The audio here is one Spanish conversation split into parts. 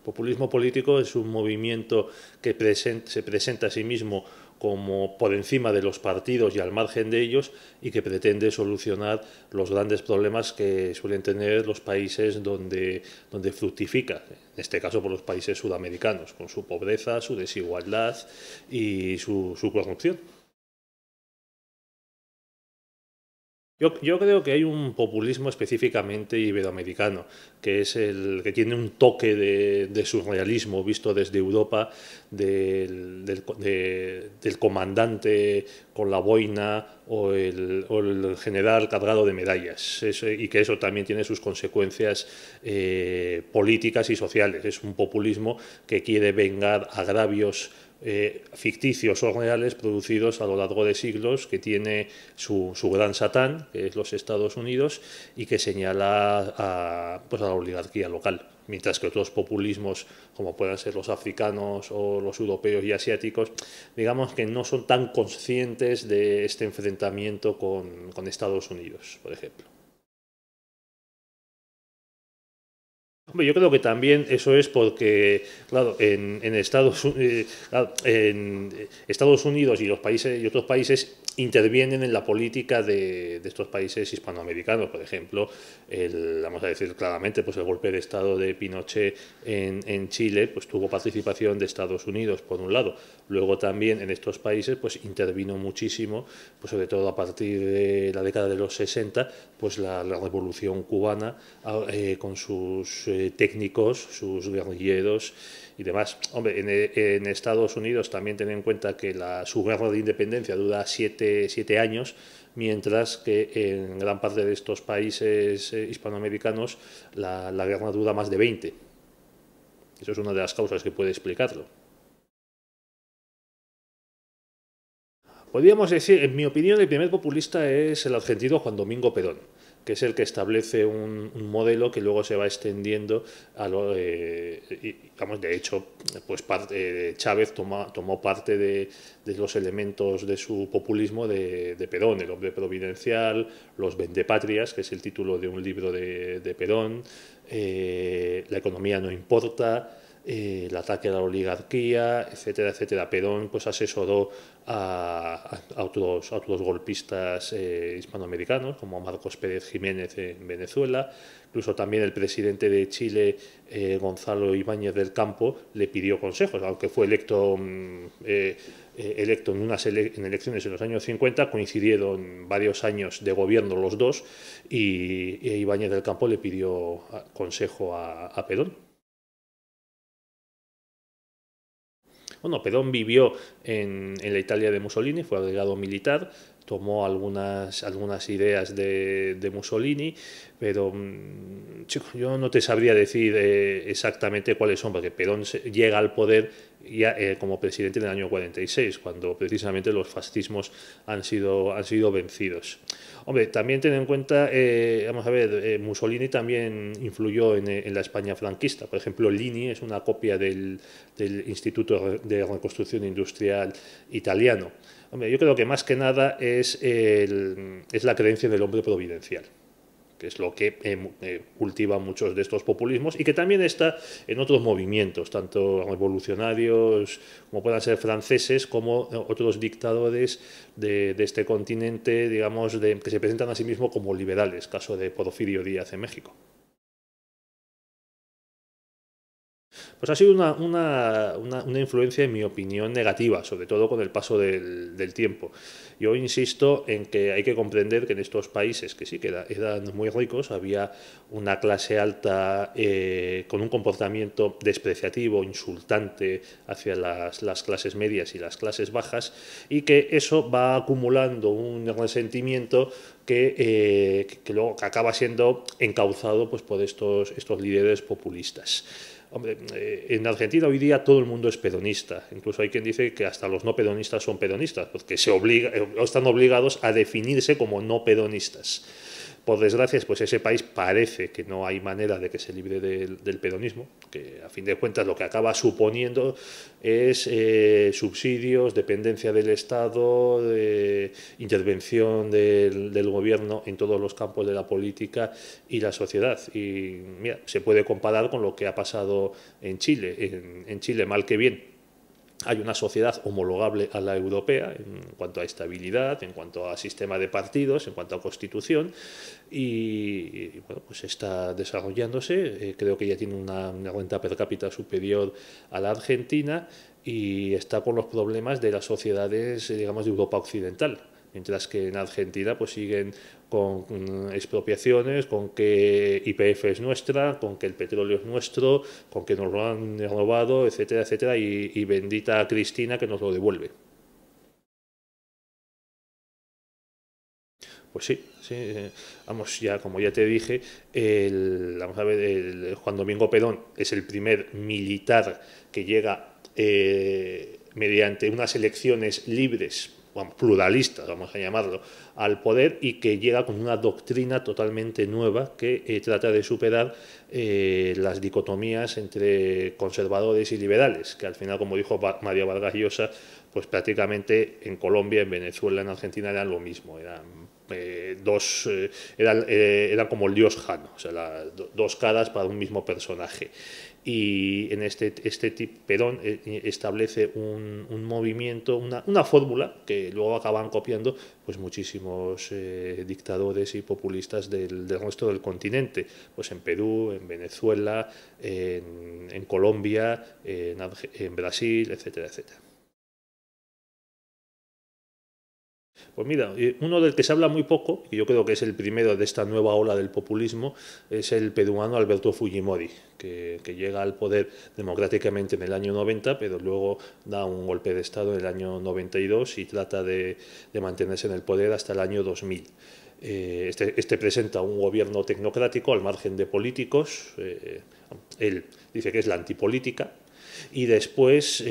Populismo político es un movimiento que se presenta a sí mismo como por encima de los partidos y al margen de ellos y que pretende solucionar los grandes problemas que suelen tener los países donde fructifica, en este caso por los países sudamericanos, con su pobreza, su desigualdad y su corrupción. Yo creo que hay un populismo específicamente iberoamericano, que es el que tiene un toque de surrealismo visto desde Europa, del comandante con la boina o el general cargado de medallas, y que eso también tiene sus consecuencias políticas y sociales. Es un populismo que quiere vengar agravios ficticios o reales producidos a lo largo de siglos, que tiene su gran satán, que es los Estados Unidos, y que señala pues a la oligarquía local. Mientras que otros populismos, como puedan ser los africanos o los europeos y asiáticos, digamos que no son tan conscientes de este enfrentamiento con Estados Unidos, por ejemplo. Hombre, yo creo que también eso es porque, claro, en Estados Unidos y los países y otros países intervienen en la política de estos países hispanoamericanos. Por ejemplo, vamos a decir claramente, pues el golpe de Estado de Pinochet en Chile, pues tuvo participación de Estados Unidos, por un lado. Luego también en estos países, pues intervino muchísimo, pues sobre todo a partir de la década de los 60, pues la Revolución Cubana, con sus técnicos, sus guerrilleros y demás. Hombre, en Estados Unidos también ten en cuenta que su guerra de independencia dura siete años, mientras que en gran parte de estos países hispanoamericanos la guerra dura más de 20. Eso es una de las causas que puede explicarlo. Podríamos decir, en mi opinión, el primer populista es el argentino Juan Domingo Perón, que es el que establece un modelo que luego se va extendiendo vamos, de hecho, pues Chávez tomó parte de los elementos de su populismo de Perón, el hombre providencial, los vendepatrias, que es el título de un libro de Perón, la economía no importa, el ataque a la oligarquía, etcétera, etcétera. Perón pues asesoró a otros golpistas hispanoamericanos, como Marcos Pérez Jiménez en Venezuela. Incluso también el presidente de Chile, Gonzalo Ibáñez del Campo, le pidió consejos, aunque fue electo en elecciones en los años 50, coincidieron varios años de gobierno los dos, y Ibáñez del Campo le pidió consejo a Perón. Bueno, Perón vivió en la Italia de Mussolini, fue agregado militar, tomó algunas ideas de Mussolini, pero chico, yo no te sabría decir exactamente cuáles son, porque Perón llega al poder ya como presidente en el año 46, cuando precisamente los fascismos han sido vencidos. Hombre, también ten en cuenta, vamos a ver, Mussolini también influyó en la España franquista. Por ejemplo, Lini es una copia del Instituto de Reconstrucción Industrial italiano. Hombre, yo creo que más que nada es la creencia del hombre providencial, que es lo que cultiva muchos de estos populismos y que también está en otros movimientos, tanto revolucionarios como puedan ser franceses, como otros dictadores de este continente, digamos, que se presentan a sí mismos como liberales, caso de Porfirio Díaz en México. Pues ha sido una influencia, en mi opinión, negativa, sobre todo con el paso del tiempo. Yo insisto en que hay que comprender que en estos países, que sí que eran muy ricos, había una clase alta con un comportamiento despreciativo, insultante hacia las clases medias y las clases bajas, y que eso va acumulando un resentimiento que luego acaba siendo encauzado pues, por estos líderes populistas. Hombre, en Argentina hoy día todo el mundo es peronista. Incluso hay quien dice que hasta los no peronistas son peronistas, porque están obligados a definirse como no peronistas. Por desgracia, pues ese país parece que no hay manera de que se libre del peronismo, que a fin de cuentas lo que acaba suponiendo es subsidios, dependencia del Estado, intervención del gobierno en todos los campos de la política y la sociedad. Y mira, se puede comparar con lo que ha pasado en Chile. En Chile, mal que bien, hay una sociedad homologable a la europea en cuanto a estabilidad, en cuanto a sistema de partidos, en cuanto a constitución, y bueno, pues está desarrollándose. Creo que ya tiene una renta per cápita superior a la Argentina y está con los problemas de las sociedades, digamos, de Europa occidental. Mientras que en Argentina pues siguen con expropiaciones, con que YPF es nuestra, con que el petróleo es nuestro, con que nos lo han robado, etcétera, etcétera, y bendita Cristina que nos lo devuelve. Pues sí, sí, vamos, ya como ya te dije, vamos a ver, Juan Domingo Perón es el primer militar que llega mediante unas elecciones libres, bueno, pluralistas, vamos a llamarlo, al poder y que llega con una doctrina totalmente nueva que trata de superar las dicotomías entre conservadores y liberales, que al final, como dijo Mario Vargas Llosa, pues prácticamente en Colombia, en Venezuela, en Argentina eran lo mismo, eran como el dios Jano, o sea, dos caras para un mismo personaje. Y en este tipo, Perón establece un movimiento, una fórmula que luego acaban copiando pues muchísimos dictadores y populistas del resto del continente, pues en Perú, en Venezuela, en Colombia, en Brasil, etcétera, etcétera. Pues mira, uno del que se habla muy poco, y yo creo que es el primero de esta nueva ola del populismo, es el peruano Alberto Fujimori, que llega al poder democráticamente en el año 90, pero luego da un golpe de Estado en el año 92 y trata de mantenerse en el poder hasta el año 2000. Este presenta un gobierno tecnocrático al margen de políticos. Él dice que es la antipolítica. Y después,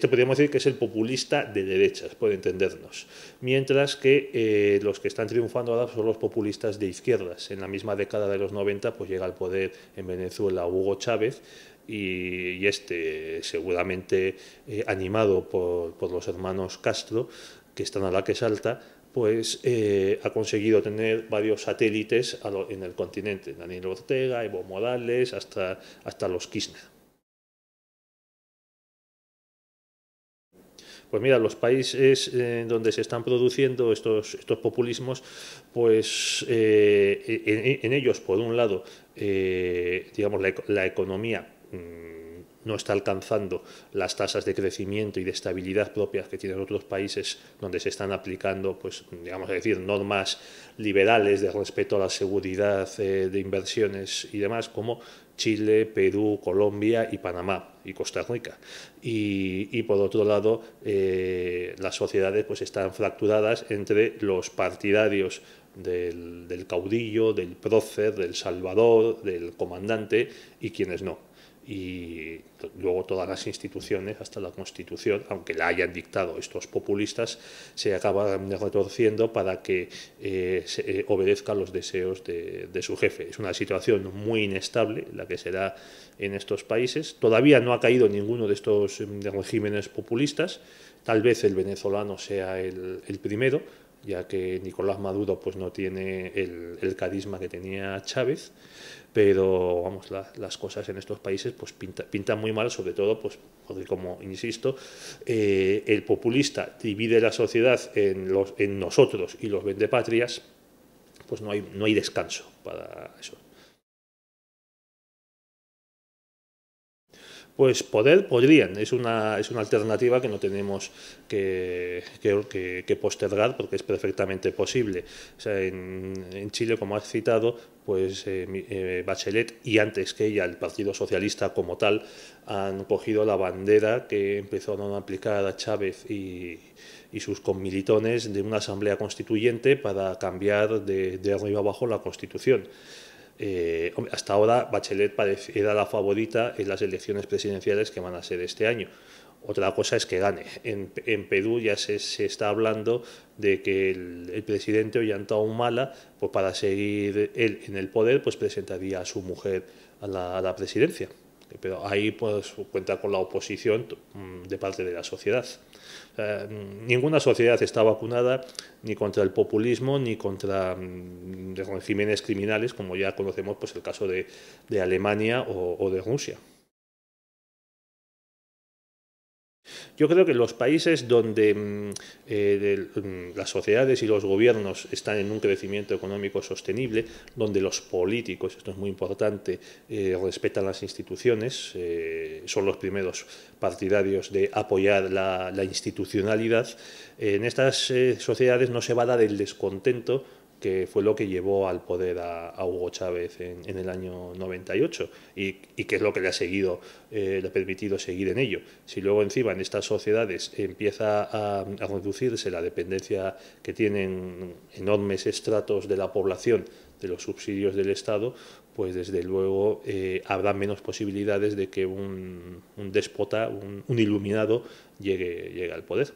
podríamos decir que es el populista de derechas, por entendernos. Mientras que los que están triunfando ahora son los populistas de izquierdas. En la misma década de los 90, pues llega al poder en Venezuela Hugo Chávez, y seguramente animado por los hermanos Castro, que están a la que salta, pues ha conseguido tener varios satélites en el continente, Daniel Ortega, Evo Morales, hasta los Kirchner. Pues mira, los países donde se están produciendo estos populismos, pues en ellos, por un lado, digamos, la economía no está alcanzando las tasas de crecimiento y de estabilidad propias que tienen otros países donde se están aplicando, pues, digamos a decir, normas liberales de respeto a la seguridad de inversiones y demás, como Chile, Perú, Colombia y Panamá y Costa Rica. Y por otro lado, las sociedades pues están fracturadas entre los partidarios del caudillo, del prócer, del salvador, del comandante y quienes no. Y luego todas las instituciones, hasta la Constitución, aunque la hayan dictado estos populistas, se acaban retorciendo para que obedezca los deseos de su jefe. Es una situación muy inestable la que se da en estos países. Todavía no ha caído ninguno de estos regímenes populistas. Tal vez el venezolano sea el primero, ya que Nicolás Maduro pues no tiene el carisma que tenía Chávez, pero vamos, las cosas en estos países pues pintan muy mal, sobre todo pues porque, como insisto, el populista divide la sociedad en nosotros y los vendepatrias, pues no hay descanso para eso. Pues podrían, es una alternativa que no tenemos que postergar porque es perfectamente posible. O sea, en Chile, como has citado, pues Bachelet y antes que ella el Partido Socialista como tal han cogido la bandera que empezaron a aplicar a Chávez y sus conmilitones de una asamblea constituyente para cambiar de arriba abajo la Constitución. Hasta ahora Bachelet era la favorita en las elecciones presidenciales que van a ser este año. Otra cosa es que gane. En Perú ya se está hablando de que el presidente Ollanta Humala, pues para seguir él en el poder, pues presentaría a su mujer a la presidencia. Pero ahí pues cuenta con la oposición de parte de la sociedad. Ninguna sociedad está vacunada ni contra el populismo ni contra crímenes criminales, como ya conocemos pues el caso de Alemania o de Rusia. Yo creo que los países donde las sociedades y los gobiernos están en un crecimiento económico sostenible, donde los políticos, esto es muy importante, respetan las instituciones, son los primeros partidarios de apoyar la institucionalidad, en estas sociedades no se va a dar el descontento que fue lo que llevó al poder a Hugo Chávez en el año 98 y que es lo que le ha seguido, le ha permitido seguir en ello. Si luego encima en estas sociedades empieza a reducirse la dependencia que tienen enormes estratos de la población de los subsidios del Estado, pues desde luego habrá menos posibilidades de que un déspota, un iluminado, llegue al poder.